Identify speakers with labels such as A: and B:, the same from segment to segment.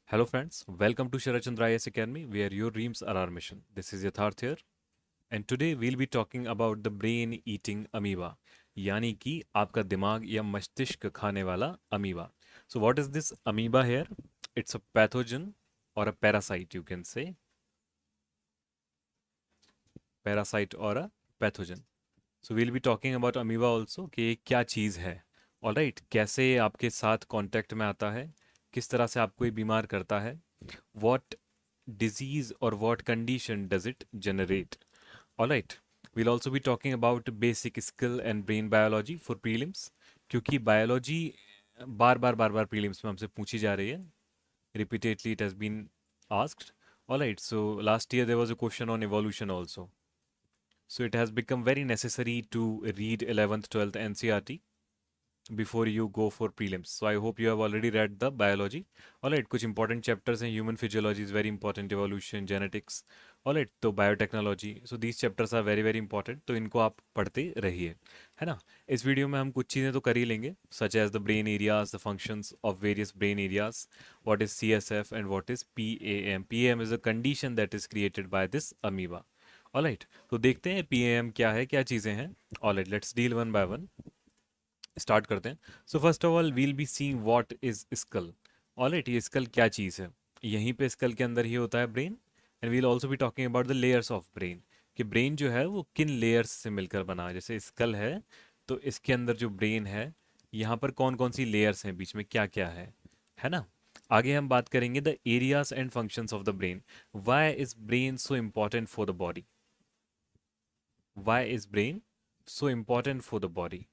A: Hello, friends. Welcome to Sharachandra IS Academy, where your dreams are our mission. This is Yatharth here, and today we'll be talking about the brain-eating amoeba, यानी कि आपका दिमाग या मस्तिष्क खाने वाला amoeba. So, what is this amoeba here? It's a pathogen or a parasite, you can say, parasite or a pathogen. So, we'll be talking about amoeba also कि ये क्या चीज़ है. Alright, कैसे ये आपके साथ कांटेक्ट में आता है, किस तरह से आपको ये बीमार करता है, what disease or what condition does it generate. All right, we'll also be talking about basic skill and brain biology for prelims, क्योंकि biology बार बार prelims में हमसे पूछी जा रही है. Repeatedly it has been asked. All right, so last year there was a question on evolution also. So it has become very necessary to read 11th 12th NCRT before you go for prelims. So I hope you have already read the biology. Alright, कुछ important chapters हैं. Human physiology is very important, evolution, genetics. Alright, तो biotechnology. So these chapters are very very important. तो इनको आप पढ़ते रहिए, है ना. इस वीडियो में हम कुछ चीज़ें तो कर ही लेंगे, such as the brain areas, the functions of various brain areas, what is CSF and what is PAM. PAM is a condition that is created by this amoeba. Alright, तो देखते हैं PAM क्या है, क्या चीज़ें हैं. Alright, let's deal one by one. Start करते हैं. So first of all we'll be seeing what is skull. Alright, ये स्कल क्या चीज़ है. यहीं पे स्कल के अंदर ही होता है brain. And we'll also be talking about the layers of brain, कि ब्रेन जो है वो किन लेयर्स से मिलकर बना है. जैसे स्कल है तो इसके अंदर जो ब्रेन है, यहाँ पर कौन कौन सी लेयर्स हैं, बीच में क्या क्या है ना. आगे हम बात करेंगे the areas and functions of the brain. Why is brain so important for the body. Why is brain so important for the body.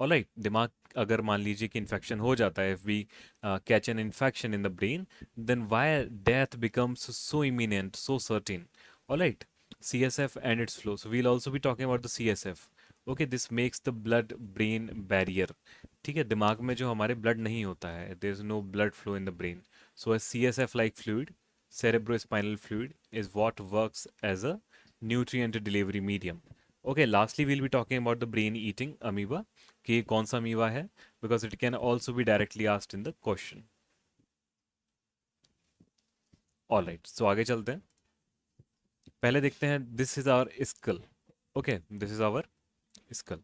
A: Alright, दिमाग अगर मान लीजिए कि इन्फेक्शन हो जाता है, if we catch an infection in the brain, then why death becomes so imminent, so certain. Alright, CSF and its flow. So we'll also be talking about the CSF. Okay, this makes the blood brain barrier. ठीक है, दिमाग में जो हमारे blood नहीं होता है, there is no blood flow in the brain. So a CSF like fluid, cerebrospinal fluid, is what works as a nutrient delivery medium. Okay, lastly we'll be talking about the brain eating amoeba, कि ये कौन सा amoeba है, because it can also be directly asked in the question. All right, so आगे चलते हैं. पहले देखते हैं, this is our skull. Okay, this is our skull.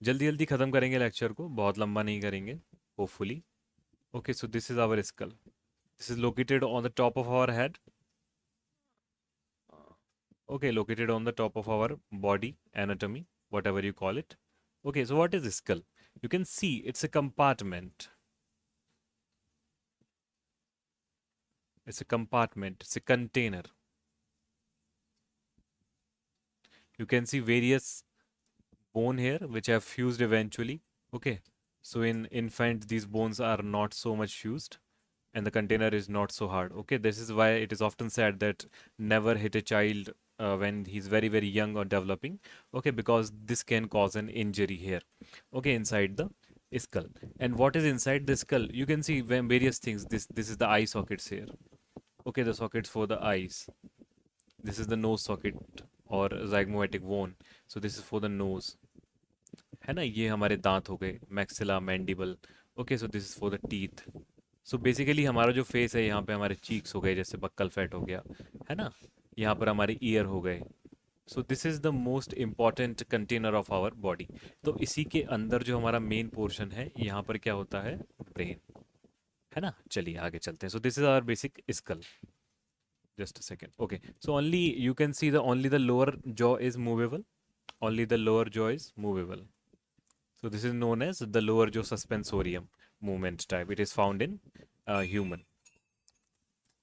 A: जल्दी जल्दी खत्म करेंगे लेक्चर को, बहुत लंबा नहीं करेंगे hopefully. Okay, so this is our skull. This is located on the top of our head. Okay, located on the top of our body anatomy, whatever you call it. Okay, so what is skull? You can see it's a compartment. It's a compartment, it's a container. You can see various bone here which have fused eventually. Okay, so in infant these bones are not so much fused and the container is not so hard. Okay, this is why it is often said that never hit a child when he's very very young or developing. Okay, because this can cause an injury here. Okay, inside the skull. And what is inside the skull? You can see various things. This is the eye sockets here. Okay, the sockets for the eyes. This is the nose socket or zygomatic bone. So this is for the nose. है ना, ये हमारे दांत हो गए, maxilla mandible. Okay, so this is for the teeth. So basically हमारा जो face है, यहाँ पे हमारे चीक्स हो गए, जैसे बक्कल फैट हो गया, है ना. यहाँ पर हमारे ईयर हो गए. So this is the most important container of our body. तो इसी के अंदर जो हमारा मेन पोर्शन है, यहाँ पर क्या होता है, ब्रेन, है ना. चलिए आगे चलते हैं. So this is our basic skull. Just a second. Okay, so only you can see the only the lower jaw is movable. Only the lower jaw is movable. So this is known as the lower jaw suspensorium movement type. It is found in human.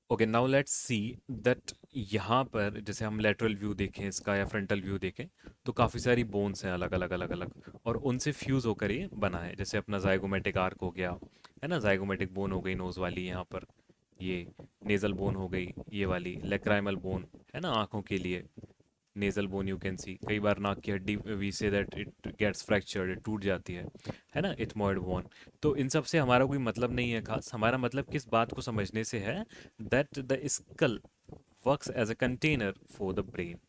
A: Okay, now let's see that यहाँ पर जैसे हम lateral view देखें इसका या frontal view देखें, तो काफ़ी सारी बोन्स हैं अलग अलग अलग अलग, और उनसे फ्यूज़ होकर ये बना है. जैसे अपना जाइगोमेटिक आर्क हो गया, है ना, जाइगोमेटिक बोन हो गई नोज़ वाली यहाँ पर, ये नेज़ल बोन हो गई, ये वाली लेक्राइमल बोन, है ना, आँखों के लिए. नेजल बोन यू कैन सी, कई बार नाक की हड्डी we say that it gets fractured, टूट जाती है ना, इथमॉइड बोन. तो इन सब से हमारा कोई मतलब नहीं है खास. हमारा मतलब किस बात को समझने से है, that the skull works as a container for the brain.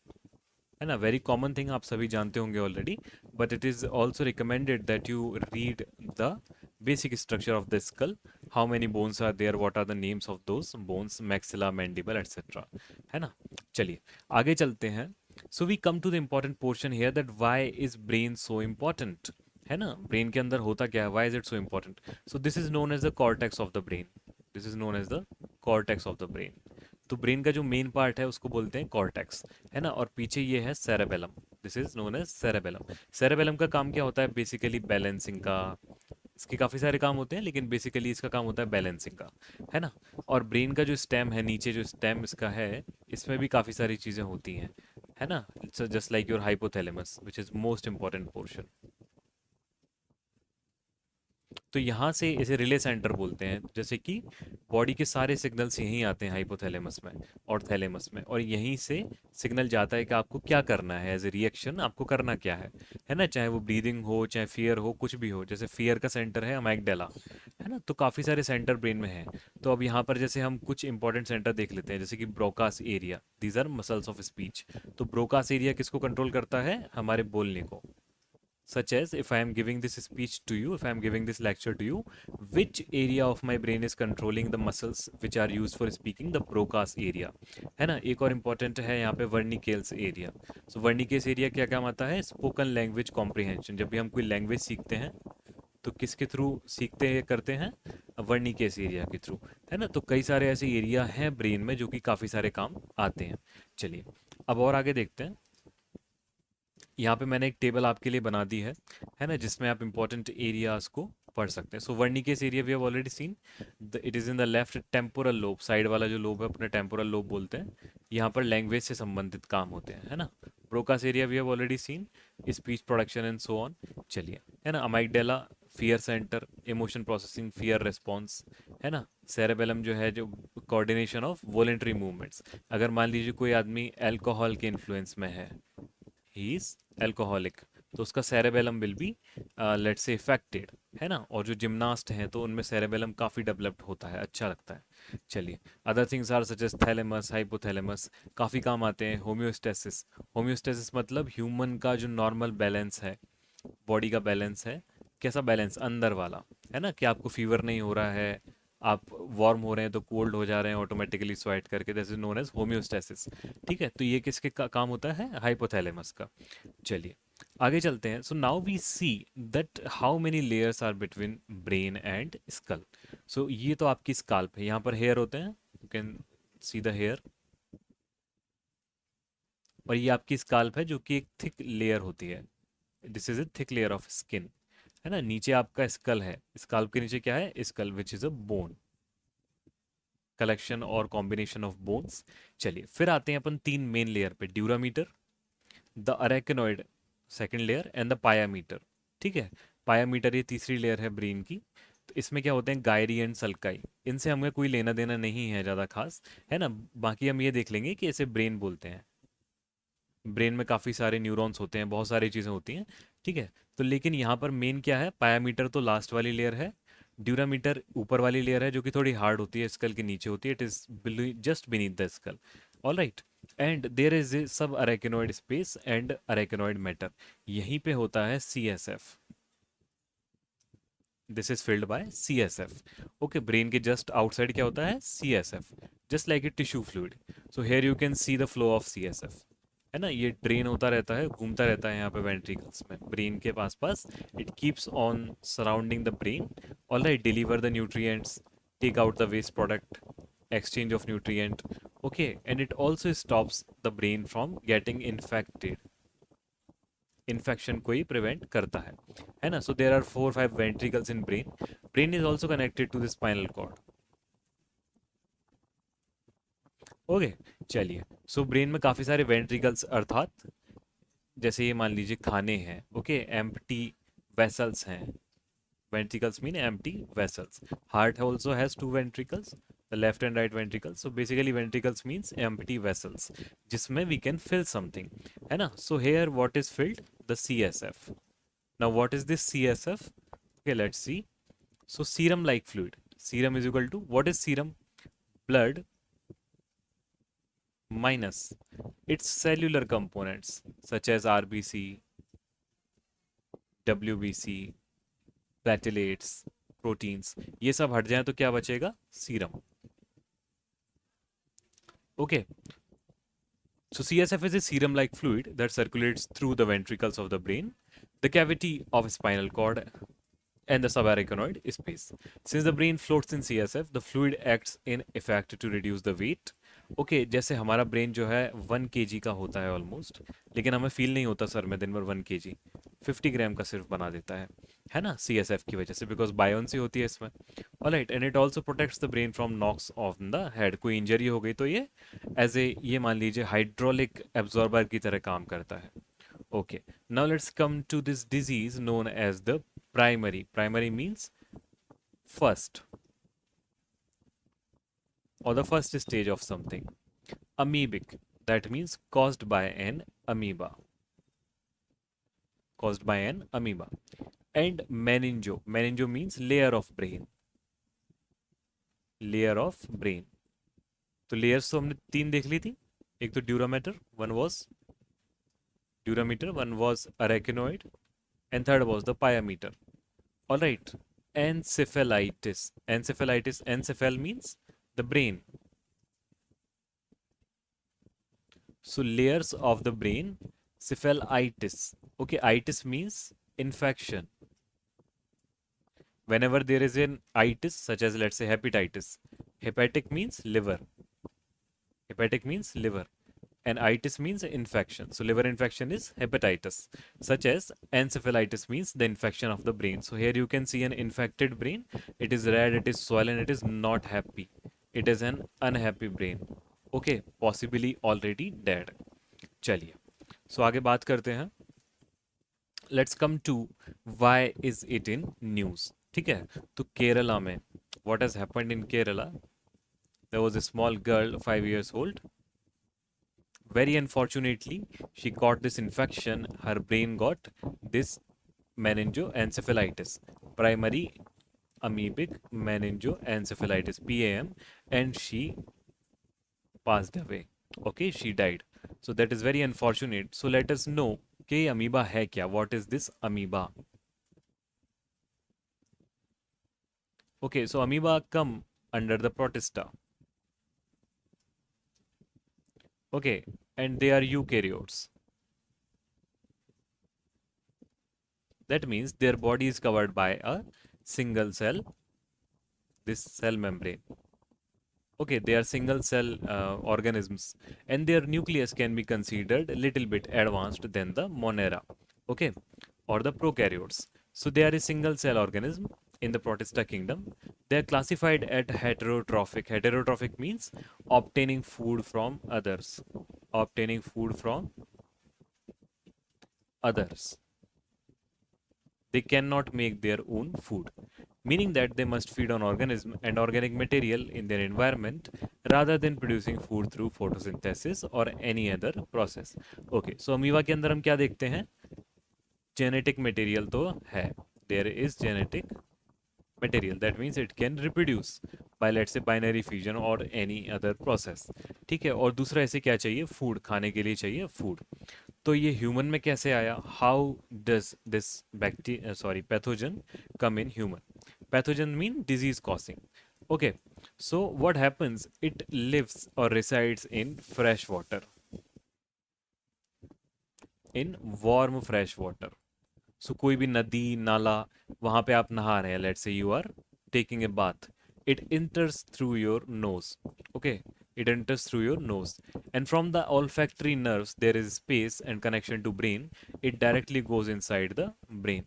A: है ना, वेरी कॉमन थिंग, आप सभी जानते होंगे already, but it is also recommended that you read the basic structure of the skull, how many bones are there, what are the names of those bones, maxilla, mandible, etcetera, है ना। चलिए आगे चलते हैं। So we come to the important portion here, that why is brain so important, है ना, brain के अंदर होता क्या है, why is it so important. So this is known as the cortex of the brain, this is known as the cortex of the brain. तो brain का जो मेन पार्ट है उसको बोलते हैं कॉर्टेक्स, है ना, और पीछे ये है cerebellum, this is known as cerebellum. Cerebellum का काम क्या होता है, बेसिकली बैलेंसिंग का, इसके काफ़ी सारे काम होते हैं लेकिन बेसिकली इसका काम होता है बैलेंसिंग का, है ना। और ब्रेन का जो स्टेम है, नीचे जो स्टेम इसका है, इसमें भी काफ़ी सारी चीज़ें होती हैं, है ना। It's just like your hypothalamus which is most important portion. तो यहाँ से इसे रिले सेंटर बोलते हैं, जैसे कि बॉडी के सारे सिग्नल्स यहीं आते हैं हाइपोथैलेमस में और थैलेमस में, और यहीं से सिग्नल जाता है कि आपको क्या करना है, एज ए रिएक्शन आपको करना क्या है ना, चाहे वो ब्रीदिंग हो, चाहे फियर हो, कुछ भी हो। जैसे फियर का सेंटर है अमाइगडाला, है ना, तो काफ़ी सारे सेंटर ब्रेन में हैं। तो अब यहाँ पर जैसे हम कुछ इंपॉर्टेंट सेंटर देख लेते हैं, जैसे कि Broca's area, these our muscles of speech. तो ब्रोकास एरिया किसको कंट्रोल करता है, हमारे बोलने को। Such as, if I am giving this speech to you, if I am giving this lecture to you, which area of my brain is controlling the muscles which are used for speaking, the Broca's area, है ना। एक और important है यहाँ पे वर्निकेल्स area. सो वर्निकेल्स area क्या काम आता है, स्पोकन लैंग्वेज कॉम्प्रिहेंशन। जब भी हम कोई लैंग्वेज सीखते हैं तो किसके थ्रू सीखते हैं, करते हैं, वर्निकेस एरिया के थ्रू, है ना। तो कई सारे ऐसे एरिया हैं ब्रेन में जो कि काफ़ी सारे काम आते हैं। चलिए अब और आगे देखते हैं। यहाँ पे मैंने एक टेबल आपके लिए बना दी है ना, जिसमें आप इंपॉर्टेंट एरियाज को पढ़ सकते हैं। So Wernicke's area we have already seen, it is in the left temporal lobe, side वाला जो लोब है अपने टेम्पोरल लोब बोलते हैं। यहाँ पर लैंग्वेज से संबंधित काम होते हैं, है ना। Broca's area we have already seen, speech production and so on. चलिए, है ना, amygdala fear center, emotion processing, fear response, है ना। सेरेबेलम जो है, जो कोऑर्डिनेशन ऑफ वॉलेंट्री मूवमेंट्स। अगर मान लीजिए कोई आदमी अल्कोहल के इन्फ्लुएंस में है, ही इज एल्कोहलिक, तो उसका cerebellum will be let's say affected, है ना। और जो जिम्नास्ट हैं तो उनमें सेरेबेलम काफ़ी डेवलप्ड होता है, अच्छा लगता है। चलिए, other things are such as thalamus, hypothalamus, काफ़ी काम आते हैं। होम्योस्टेसिस, होम्योस्टेसिस मतलब ह्यूमन का जो नॉर्मल बैलेंस है, बॉडी का बैलेंस है, कैसा बैलेंस, अंदर वाला, है ना, कि आपको फीवर नहीं हो रहा है, आप वार्म हो रहे हैं तो कोल्ड हो जा रहे हैं ऑटोमेटिकली स्वेट करके, this is known as homeostasis. ठीक है, तो ये किसके काम होता है, हाइपोथैलेमस का। चलिए आगे चलते हैं। So now we see that how many layers are between brain and skull. सो ये तो आपकी स्काल्प है, यहाँ पर हेयर होते हैं, you can see the hair, और ये आपकी स्काल्प है जो कि एक थिक लेयर होती है, this is a thick layer of skin, है ना। नीचे आपका स्कल है, स्काल्प के नीचे क्या है, skull which is a bone, collection और कॉम्बिनेशन ऑफ बोन्स। चलिए फिर आते हैं अपन तीन मेन लेयर पे, dura mater, the arachnoid second layer, and the pia mater. ठीक है, पायामीटर ये तीसरी लेयर है ब्रेन की। तो इसमें क्या होते हैं, गायरी एंड सल्काई, इनसे हमें कोई लेना देना नहीं है ज़्यादा खास, है ना। बाकी हम ये देख लेंगे कि इसे ब्रेन बोलते हैं। ब्रेन में काफ़ी सारे न्यूरॉन्स होते हैं, बहुत सारी चीज़ें होती हैं, ठीक है। तो लेकिन यहाँ पर मेन क्या है, पायामीटर तो लास्ट वाली लेयर है, ड्यूरामीटर ऊपर वाली लेयर है जो कि थोड़ी हार्ड होती है, स्कल के नीचे होती है, it is just beneath the skull, all right. And there is a sub arachnoid space and arachnoid mater, यहीं पे होता है C S F, this is filled by C S F. Okay, brain के just outside क्या होता है, C S F, just like a tissue fluid. So here you can see the flow of C S F, है ना। ये drain होता रहता है, घूमता रहता है यहाँ पे वेंट्रिकल्स में, ब्रेन के पास पास, it keeps on surrounding the brain, all right, deliver the nutrients, take out the waste product, exchange of nutrient, okay, and it also stops the brain from getting infected, infection को ही prevent करता है ना। So there are 4-5 ventricles in brain, brain is also connected to the spinal cord, okay. चलिए, so brain में काफ़ी सारे ventricles, अर्थात जैसे ये मान लीजिए खाने हैं, ओके, एम्प्टी वेसल्स हैं, ventricles mean empty vessels. Heart also has two ventricles, the left and right ventricles. So basically ventricles means empty vessels जिसमें we can fill something, है ना। So here what is filled, the CSF. Now what is this CSF, okay, let's see. So serum like fluid, serum is equal to, what is serum, blood minus its cellular components such as RBC, WBC, platelets, proteins, ये सब हट जाए तो क्या बचेगा? Serum. Okay, so CSF is a serum-like fluid that circulates through the ventricles of the brain, the cavity of spinal cord, and the subarachnoid space. Since the brain floats in CSF, the fluid acts in effect to reduce the weight. Okay जैसे हमारा brain जो है 1 kg का होता है almost, लेकिन हमें feel नहीं होता सर में दिन भर 1 kg, 50 ग्राम का सिर्फ बना देता है ना, सी एस एफ की वजह से, बिकॉज बायोन्सी होती है इसमें. All right, and it also protects the brain from knocks of the head. कोई इंजरी हो गई तो ये एज ए, ये मान लीजिए हाइड्रोलिक एब्जॉर्बर की तरह काम करता है. Okay, now let's come to this disease known as the primary means first or the first stage of something. Amoebic, that means caused by an amoeba. Caused by an amoeba. And meningo means layer of brain. Layer of brain. तो layers तो हमने 3 देख ली थी. एक तो dura mater, one was arachnoid, and third was the pia mater. All right. Encephalitis, encephal means the brain. So layers of the brain, cephalitis. Okay, itis means infection. Whenever there is an itis, such as let's say hepatitis, hepatic means liver. And itis means infection. So liver infection is hepatitis. Such as encephalitis means the infection of the brain. So here you can see an infected brain. It is red, it is swollen, it is not happy. It is an unhappy brain. Okay, possibly already dead. चलिए, सो आगे बात करते हैं. Let's come to why is it in news. ठीक है, तो केरला में what has happened in Kerala, there was a small girl 5 years old. Very unfortunately, she caught this infection. Her brain got this meningoencephalitis, primary amoebic meningoencephalitis, PAM, and she passed away. Okay, she died. So that is very unfortunate. So let us know कि amoeba है क्या? What is this amoeba? Okay, so amoeba come under the protista. Okay, and they are eukaryotes. That means their body is covered by a single cell, this cell membrane. Okay, they are single cell organisms, and their nucleus can be considered a little bit advanced than the Monera, okay, or the prokaryotes. So they are a single cell organism in the Protista kingdom. They are classified at heterotrophic. Heterotrophic means obtaining food from others. Obtaining food from others. They cannot make their own food, meaning that they must feed on organism and organic material in their environment rather than producing food through photosynthesis or any other process. Okay, so amoeba के अंदर हम क्या देखते हैं? Genetic material तो है, there is genetic material, that means it can reproduce by let's say binary fission or any other process. ठीक है, और दूसरा ऐसे क्या चाहिए? फूड, खाने के लिए चाहिए फूड. तो ये ह्यूमन में कैसे आया? How does this pathogen come in human? Pathogen mean disease causing. Okay, so what happens, it lives और resides in fresh water, in warm fresh water. So कोई भी नदी नाला, वहां पे आप नहा रहे हैं, let's say you are taking a bath, it enters through your nose. Okay, it enters through your nose, and from the olfactory nerves there is space and connection to brain. It directly goes inside the brain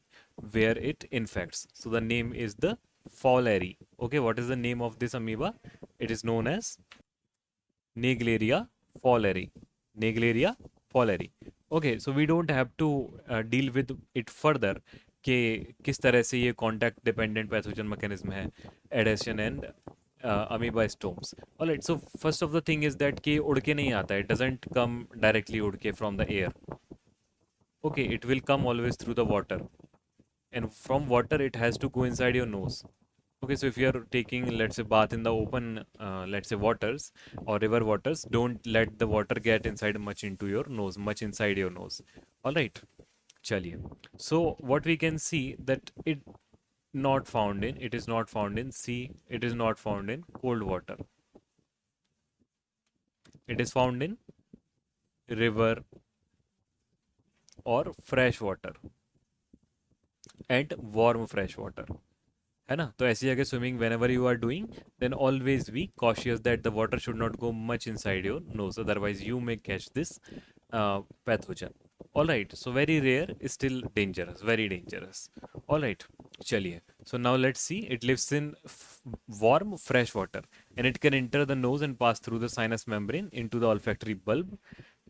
A: where it infects. So the name is the fowleri. Okay, what is the name of this amoeba? It is known as Naegleria fowleri. Naegleria fowleri. Okay, so we don't have to deal with it further कि किस तरह से ये contact dependent pathogen mechanism है, adhesion and amoeba storms. Alright, so first of the thing is that कि उड़ के नहीं आता है, इट डजंट कम डायरेक्टली उड़ के from the air. Okay, it will come always through the water, and from water it has to go inside your nose. Okay, so if you are taking, let's say, bath in the open, let's say, waters or river waters, don't let the water get inside much into your nose, much inside your nose. All right, chaliye. So what we can see that it is not found in sea, it is not found in cold water. It is found in river or fresh water and warm fresh water. है ना? तो ऐसी जगह swimming whenever you are doing, then always be cautious that the water should not go much inside your nose, otherwise you may catch this pathogen. All right, so very rare, still dangerous, very dangerous. All right, chaliye. So now let's see. It lives in warm fresh water, and it can enter the nose and pass through the sinus membrane into the olfactory bulb,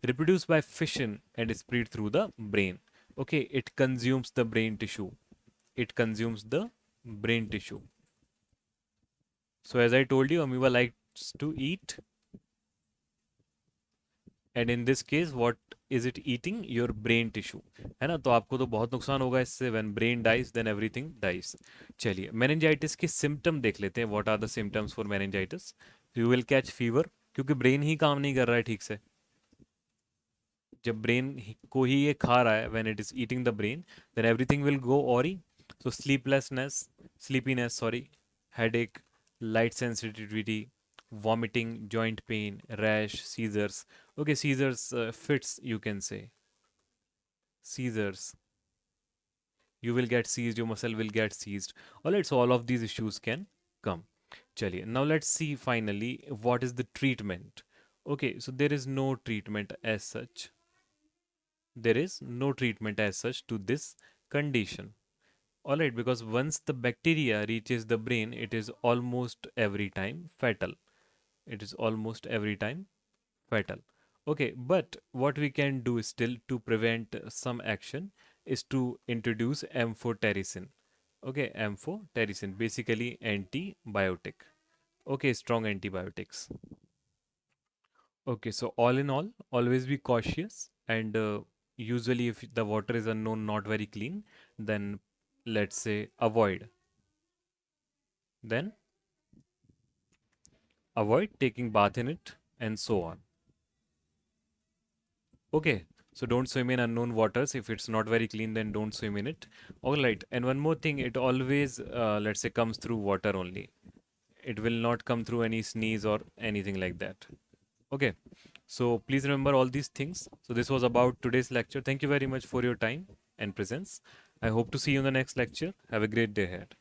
A: reproduce by fission, and spread through the brain. Okay, it consumes the brain tissue. It consumes the brain tissue. So as I told you, amoeba likes to eat, and in this case, what is it eating? Your brain tissue, है ना? तो आपको तो बहुत नुकसान होगा इससे. When brain dies, then everything dies. चलिए, meningitis के symptom देख लेते हैं. What are the symptoms for meningitis? You will catch fever, क्योंकि brain ही काम नहीं कर रहा है ठीक से. जब brain को ही ये खा रहा है, when it is eating the brain, then everything will go awry. So sleepiness, sorry, headache, light sensitivity, vomiting, joint pain, rash, seizures. Okay, seizures, fits, you can say. Seizures. You will get seized, your muscle will get seized. Alright, so all of these issues can come. Chaliye. Now let's see finally what is the treatment. Okay, so there is no treatment as such. There is no treatment as such to this condition. Alright, because once the bacteria reaches the brain, it is almost every time fatal. It is almost every time fatal. Okay, but what we can do still to prevent some action is to introduce amphotericin. Okay, amphotericin, basically antibiotic. Okay, strong antibiotics. Okay, so all in all, always be cautious, and usually if the water is unknown, not very clean, then let's say then avoid taking bath in it, and so on. Okay, so don't swim in unknown waters. If it's not very clean, then don't swim in it. All right, and one more thing, it always, let's say, comes through water only. It will not come through any sneeze or anything like that. Okay, so please remember all these things. So this was about today's lecture. Thank you very much for your time and presence. I hope to see you in the next lecture. Have a great day ahead.